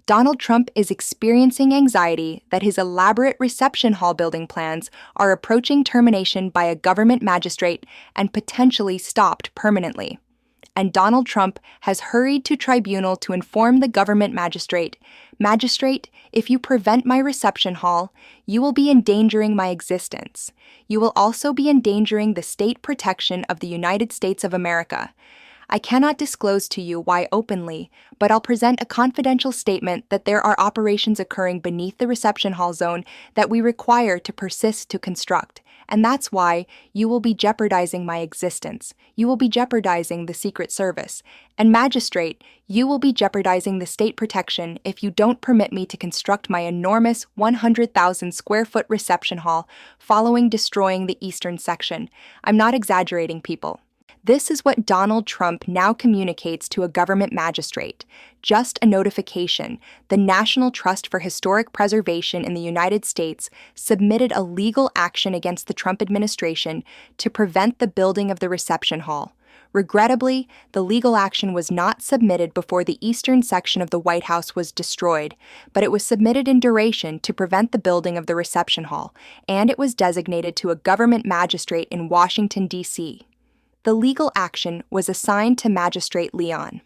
Donald Trump is experiencing anxiety that his elaborate reception hall building plans are approaching termination by a government magistrate and potentially stopped permanently. And Donald Trump has hurried to tribunal to inform the government magistrate, "Magistrate, if you prevent my reception hall, you will be endangering my existence. You will also be endangering the state protection of the United States of America. I cannot disclose to you why openly, but I'll present a confidential statement that there are operations occurring beneath the reception hall zone that we require to persist to construct, and that's why you will be jeopardizing my existence. You will be jeopardizing the Secret Service. And magistrate, you will be jeopardizing the state protection if you don't permit me to construct my enormous 100,000 square foot reception hall following destroying the eastern section. I'm not exaggerating, people. This is what Donald Trump now communicates to a government magistrate. Just a notification. The National Trust for Historic Preservation in the United States submitted a legal action against the Trump administration to prevent the building of the reception hall. Regrettably, the legal action was not submitted before the eastern section of the White House was destroyed, but it was submitted in duration to prevent the building of the reception hall, and it was designated to a government magistrate in Washington, D.C. The legal action was assigned to Magistrate Leon.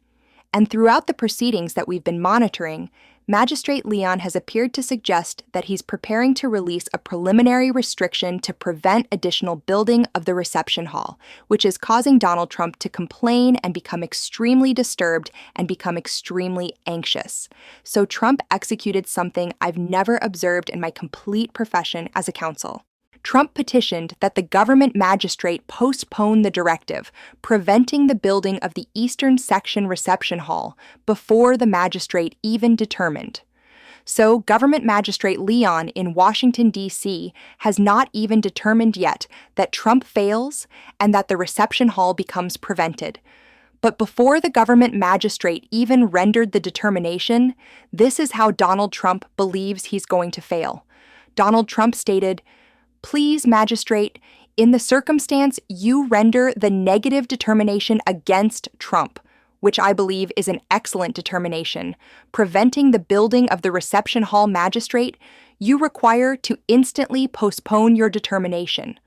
And throughout the proceedings that we've been monitoring, Magistrate Leon has appeared to suggest that he's preparing to release a preliminary restriction to prevent additional building of the reception hall, which is causing Donald Trump to complain and become extremely disturbed and become extremely anxious. So Trump executed something I've never observed in my complete profession as a counsel. Trump petitioned that the government magistrate postpone the directive, preventing the building of the eastern section reception hall before the magistrate even determined. So, government magistrate Leon in Washington, D.C. has not even determined yet that Trump fails and that the reception hall becomes prevented. But before the government magistrate even rendered the determination, this is how Donald Trump believes he's going to fail. Donald Trump stated, "Please, magistrate, in the circumstance you render the negative determination against Trump," which I believe is an excellent determination, "preventing the building of the reception hall, magistrate, you require to instantly postpone your determination.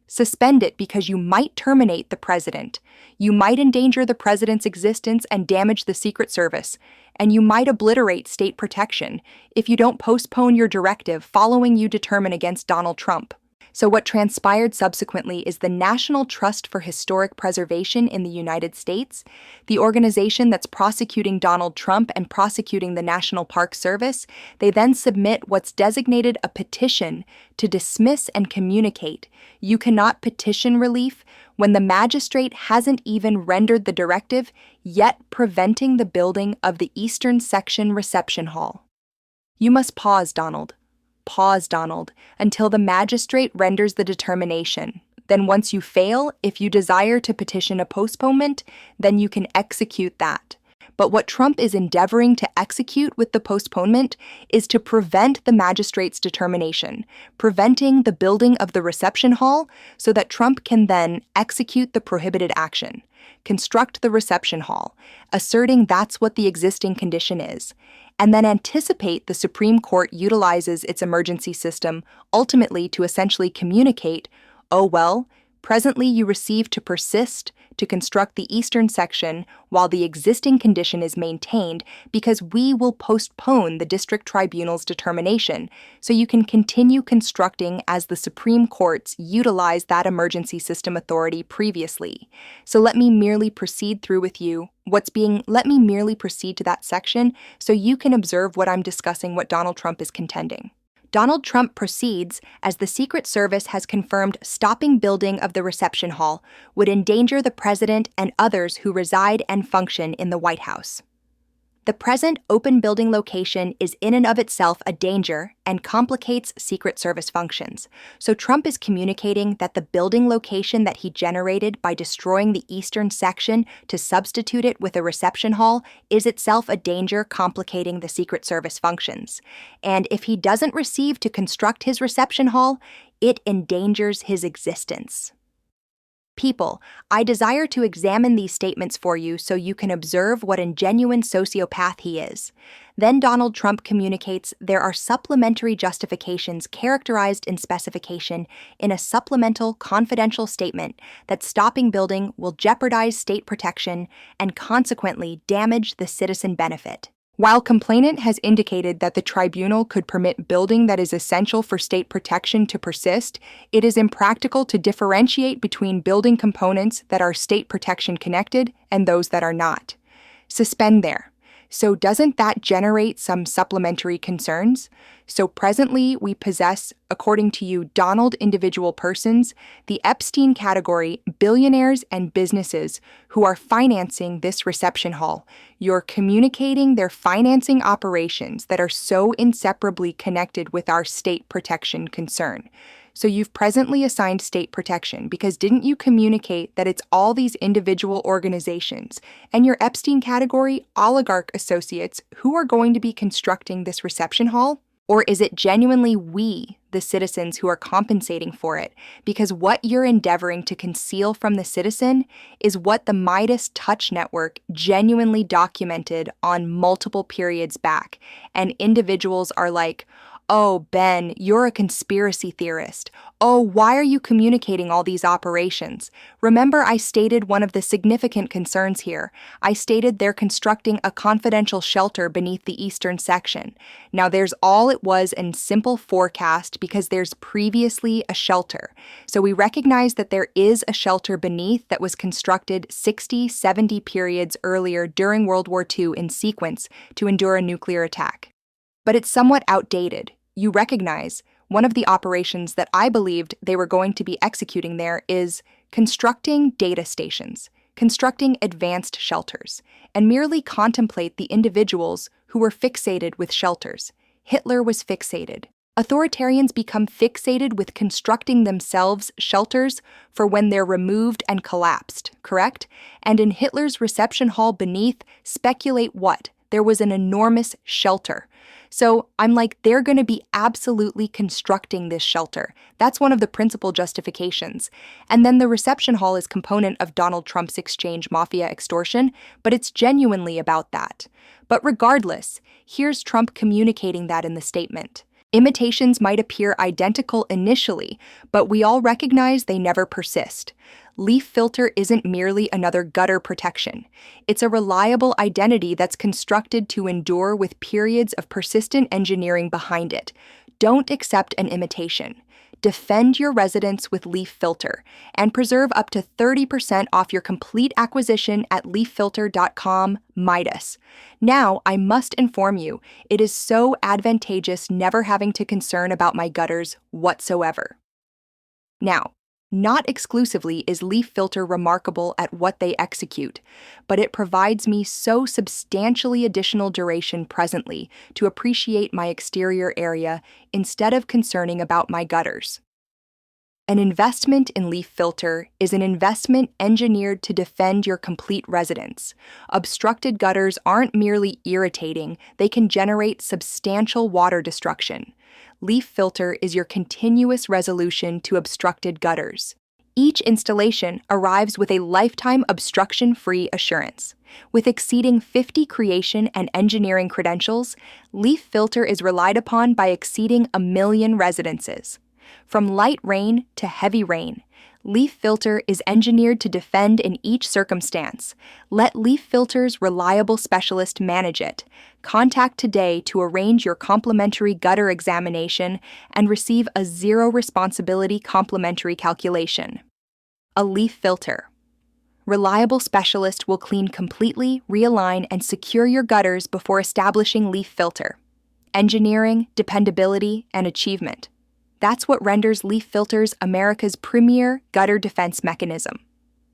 Suspend it because you might terminate the president. You might endanger the president's existence and damage the Secret Service, and you might obliterate state protection if you don't postpone your directive following you determine against Donald Trump." So what transpired subsequently is the National Trust for Historic Preservation in the United States, the organization that's prosecuting Donald Trump and prosecuting the National Park Service, they then submit what's designated a petition to dismiss and communicate. You cannot petition relief when the magistrate hasn't even rendered the directive, yet preventing the building of the eastern section reception hall. You must pause, Donald. Pause, Donald, until the magistrate renders the determination. Then once you fail, if you desire to petition a postponement, then you can execute that. But what Trump is endeavoring to execute with the postponement is to prevent the magistrate's determination, preventing the building of the reception hall so that Trump can then execute the prohibited action, construct the reception hall, asserting that's what the existing condition is, and then anticipate the Supreme Court utilizes its emergency system ultimately to essentially communicate, "Oh well, presently you receive to persist to construct the eastern section while the existing condition is maintained because we will postpone the district tribunal's determination so you can continue constructing as the Supreme Courts utilized that emergency system authority previously. So let me merely proceed through with you let me merely proceed to that section so you can observe what I'm discussing, what Donald Trump is contending." Donald Trump proceeds as the Secret Service has confirmed stopping building of the reception hall would endanger the president and others who reside and function in the White House. The present open building location is in and of itself a danger and complicates Secret Service functions. So Trump is communicating that the building location that he generated by destroying the eastern section to substitute it with a reception hall is itself a danger complicating the Secret Service functions. And if he doesn't receive to construct his reception hall, it endangers his existence. People, I desire to examine these statements for you so you can observe what a genuine sociopath he is. Then Donald Trump communicates there are supplementary justifications characterized in specification in a supplemental confidential statement that stopping building will jeopardize state protection and consequently damage the citizen benefit. While complainant has indicated that the tribunal could permit building that is essential for state protection to persist, it is impractical to differentiate between building components that are state protection connected and those that are not. Suspend there. So doesn't that generate some supplementary concerns? So presently we possess, according to you, Donald individual persons, the Epstein category, billionaires and businesses who are financing this reception hall. You're communicating their financing operations that are so inseparably connected with our state protection concern. So you've presently assigned state protection because didn't you communicate that it's all these individual organizations and your Epstein category oligarch associates who are going to be constructing this reception hall? Or is it genuinely we, the citizens, who are compensating for it? Because what you're endeavoring to conceal from the citizen is what the Midas Touch Network genuinely documented on multiple periods back. And individuals are like, "Oh, Ben, you're a conspiracy theorist. Oh, why are you communicating all these operations?" Remember, I stated one of the significant concerns here. I stated they're constructing a confidential shelter beneath the eastern section. Now, there's all it was in simple forecast because there's previously a shelter. So we recognize that there is a shelter beneath that was constructed 60, 70 periods earlier during World War II in sequence to endure a nuclear attack. But it's somewhat outdated. You recognize one of the operations that I believed they were going to be executing there is constructing data stations, constructing advanced shelters, and merely contemplate the individuals who were fixated with shelters. Hitler was fixated. Authoritarians become fixated with constructing themselves shelters for when they're removed and collapsed, correct? And in Hitler's reception hall beneath, speculate what? There was an enormous shelter. So I'm like, they're going to be absolutely constructing this shelter. That's one of the principal justifications. And then the reception hall is component of Donald Trump's exchange mafia extortion, but it's genuinely about that. But regardless, here's Trump communicating that in the statement. Imitations might appear identical initially, but we all recognize they never persist. Leaf filter isn't merely another gutter protection. It's a reliable identity that's constructed to endure with periods of persistent engineering behind it. Don't accept an imitation. Defend your residence with leaf filter and preserve up to 30% off your complete acquisition at leaffilter.com Midas. Now, I must inform you, it is so advantageous never having to concern about my gutters whatsoever. Now, not exclusively is leaf filter remarkable at what they execute, but it provides me so substantially additional duration presently to appreciate my exterior area instead of concerning about my gutters. An investment in leaf filter is an investment engineered to defend your complete residence. Obstructed gutters aren't merely irritating, they can generate substantial water destruction. Leaf filter is your continuous resolution to obstructed gutters. Each installation arrives with a lifetime obstruction-free assurance. With exceeding 50 creation and engineering credentials, leaf filter is relied upon by exceeding 1 million residences. From light rain to heavy rain, leaf filter is engineered to defend in each circumstance. Let Leaf Filter's reliable specialist manage it. Contact today to arrange your complimentary gutter examination and receive a zero responsibility complimentary calculation. A leaf filter. Reliable specialist will clean completely, realign, and secure your gutters before establishing leaf filter. Engineering, dependability, and achievement. That's what renders Leaf Filters America's premier gutter defense mechanism.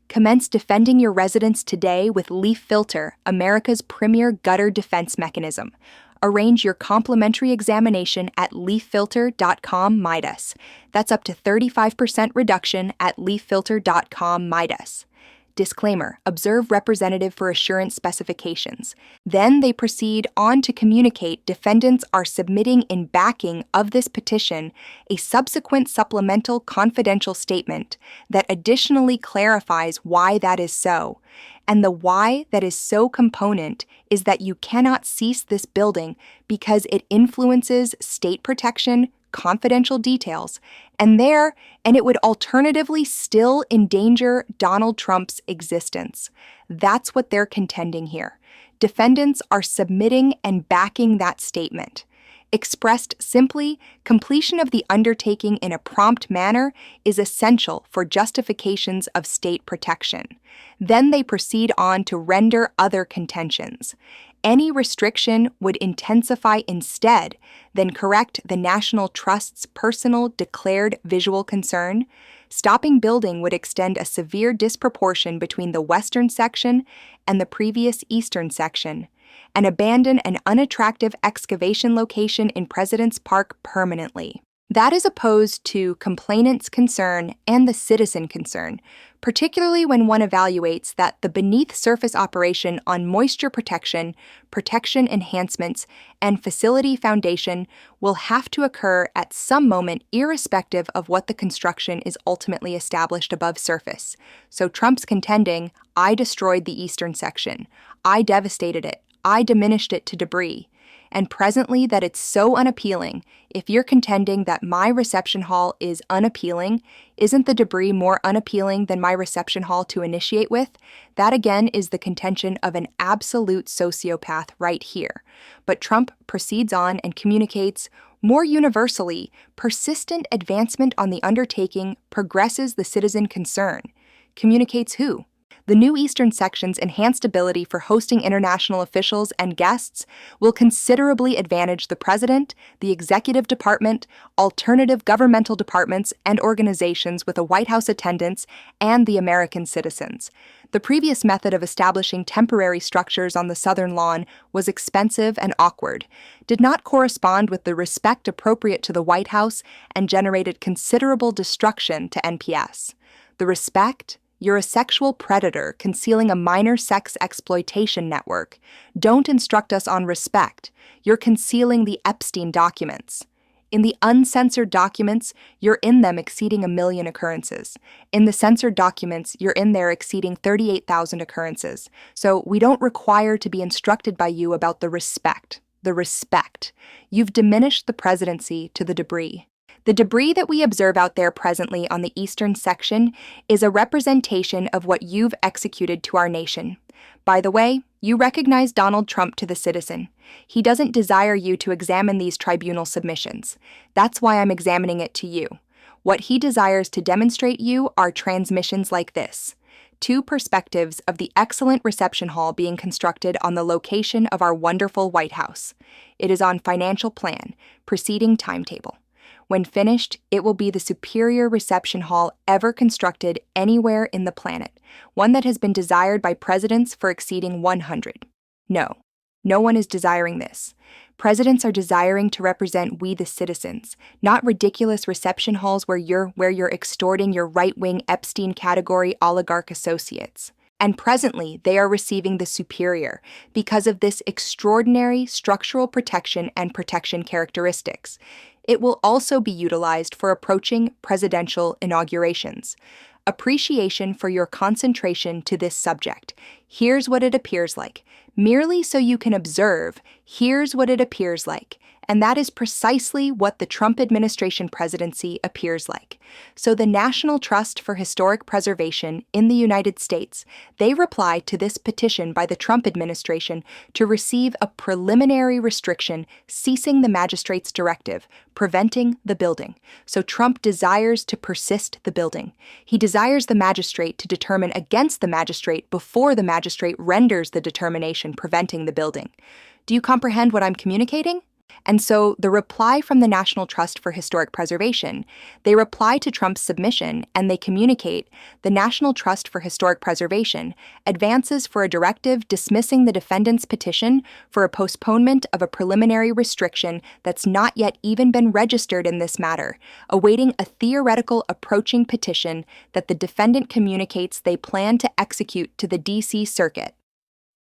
Commence defending your residence today with Leaf Filter, America's premier gutter defense mechanism. Arrange your complimentary examination at leaffilter.com Midas. That's up to 35% reduction at leaffilter.com Midas. Disclaimer: observe representative for assurance specifications. Then they proceed on to communicate defendants are submitting in backing of this petition a subsequent supplemental confidential statement that additionally clarifies why that is so. And the why that is so component is that you cannot cease this building because it influences state protection, confidential details, and it would alternatively still endanger Donald Trump's existence. That's what they're contending here. Defendants are submitting and backing that statement. Expressed simply, completion of the undertaking in a prompt manner is essential for justifications of state protection. Then they proceed on to render other contentions. Any restriction would intensify instead, then correct the National Trust's personal declared visual concern. Stopping building would extend a severe disproportion between the western section and the previous eastern section, and abandon an unattractive excavation location in President's Park permanently. That is opposed to complainant's concern and the citizen concern, particularly when one evaluates that the beneath-surface operation on moisture protection, protection enhancements, and facility foundation will have to occur at some moment irrespective of what the construction is ultimately established above surface. So Trump's contending, I destroyed the eastern section, I devastated it, I diminished it to debris. And presently that it's so unappealing, if you're contending that my reception hall is unappealing, isn't the debris more unappealing than my reception hall to initiate with? That again is the contention of an absolute sociopath right here. But Trump proceeds on and communicates, more universally, persistent advancement on the undertaking progresses the citizen concern. Communicates who? The new eastern section's enhanced ability for hosting international officials and guests will considerably advantage the president, the executive department, alternative governmental departments and organizations with a White House attendance, and the American citizens. The previous method of establishing temporary structures on the southern lawn was expensive and awkward, did not correspond with the respect appropriate to the White House, and generated considerable destruction to NPS. The respect? You're a sexual predator concealing a minor sex exploitation network. Don't instruct us on respect. You're concealing the Epstein documents. In the uncensored documents, you're in them exceeding 1 million occurrences. In the censored documents, you're in there exceeding 38,000 occurrences. So we don't require to be instructed by you about the respect. The respect. You've diminished the presidency to the debris. The debris that we observe out there presently on the eastern section is a representation of what you've executed to our nation. By the way, you recognize Donald Trump to the citizen. He doesn't desire you to examine these tribunal submissions. That's why I'm examining it to you. What he desires to demonstrate you are transmissions like this. 2 perspectives of the excellent reception hall being constructed on the location of our wonderful White House. It is on financial plan, preceding timetable. When finished, it will be the superior reception hall ever constructed anywhere in the planet, one that has been desired by presidents for exceeding 100. No one is desiring this. Presidents are desiring to represent we the citizens, not ridiculous reception halls where you're extorting your right-wing Epstein category oligarch associates. And presently, they are receiving the superior because of this extraordinary structural protection and protection characteristics. It will also be utilized for approaching presidential inaugurations. Appreciation for your concentration to this subject. Here's what it appears like. Merely so you can observe, here's what it appears like. And that is precisely what the Trump administration presidency appears like. So the National Trust for Historic Preservation in the United States, they reply to this petition by the Trump administration to receive a preliminary restriction ceasing the magistrate's directive, preventing the building. So Trump desires to persist the building. He desires the magistrate to determine against the magistrate before the magistrate renders the determination preventing the building. Do you comprehend what I'm communicating? And so the reply from the National Trust for Historic Preservation, they reply to Trump's submission and they communicate the National Trust for Historic Preservation advances for a directive dismissing the defendant's petition for a postponement of a preliminary restriction that's not yet even been registered in this matter, awaiting a theoretical approaching petition that the defendant communicates they plan to execute to the D.C. Circuit.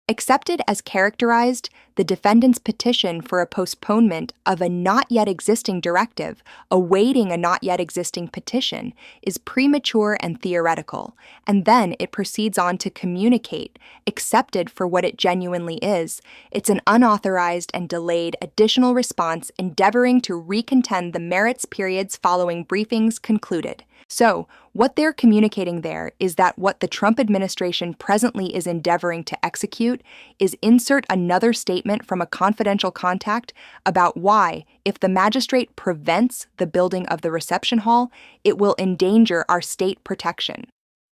Accepted as characterized, the defendant's petition for a postponement of a not yet existing directive, awaiting a not yet existing petition, is premature and theoretical, and then it proceeds on to communicate, accepted for what it genuinely is. It's an unauthorized and delayed additional response endeavoring to recontend the merits periods following briefings concluded. So, what they're communicating there is that what the Trump administration presently is endeavoring to execute is insert another statement from a confidential contact about why, if the magistrate prevents the building of the reception hall, it will endanger our state protection.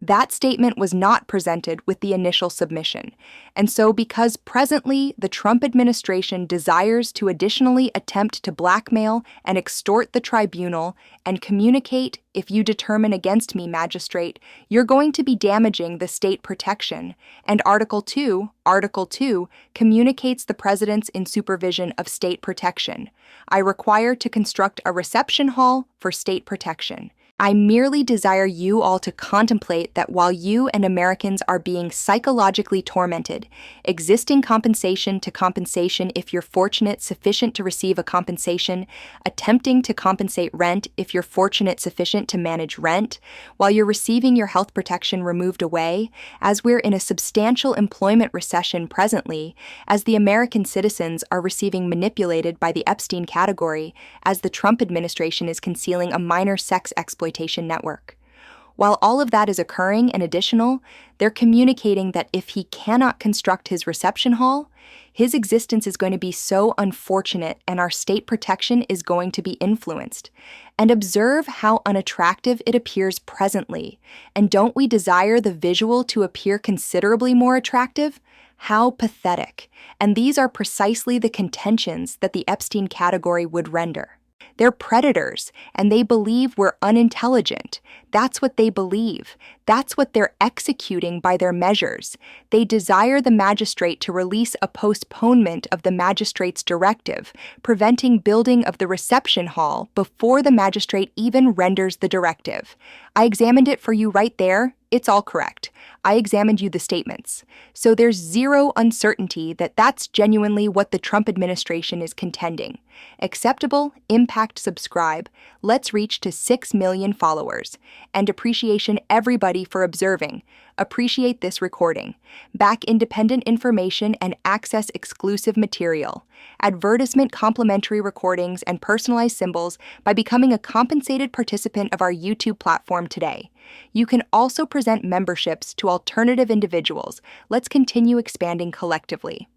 That statement was not presented with the initial submission, and so because presently the Trump administration desires to additionally attempt to blackmail and extort the tribunal and communicate, if you determine against me, magistrate, you're going to be damaging the state protection, and Article 2 communicates the president's in supervision of state protection. I require to construct a reception hall for state protection. I merely desire you all to contemplate that while you and Americans are being psychologically tormented, existing compensation to compensation if you're fortunate sufficient to receive a compensation, attempting to compensate rent if you're fortunate sufficient to manage rent, while you're receiving your health protection removed away, as we're in a substantial employment recession presently, as the American citizens are receiving manipulated by the Epstein category, as the Trump administration is concealing a minor sex exploitation network. While all of that is occurring and additional, they're communicating that if he cannot construct his reception hall, his existence is going to be so unfortunate and our state protection is going to be influenced. And observe how unattractive it appears presently. And don't we desire the visual to appear considerably more attractive? How pathetic. And these are precisely the contentions that the Epstein category would render. They're predators, and they believe we're unintelligent. That's what they believe. That's what they're executing by their measures. They desire the magistrate to release a postponement of the magistrate's directive, preventing building of the reception hall before the magistrate even renders the directive. I examined it for you right there. It's all correct. I examined you the statements. So there's zero uncertainty that that's genuinely what the Trump administration is contending. Acceptable, impact, subscribe. Let's reach to 6 million followers. And appreciation everybody for observing. Appreciate this recording. Back independent information and access exclusive material. Advertisement complimentary recordings and personalized symbols by becoming a compensated participant of our YouTube platform today. You can also present memberships to alternative individuals. Let's continue expanding collectively.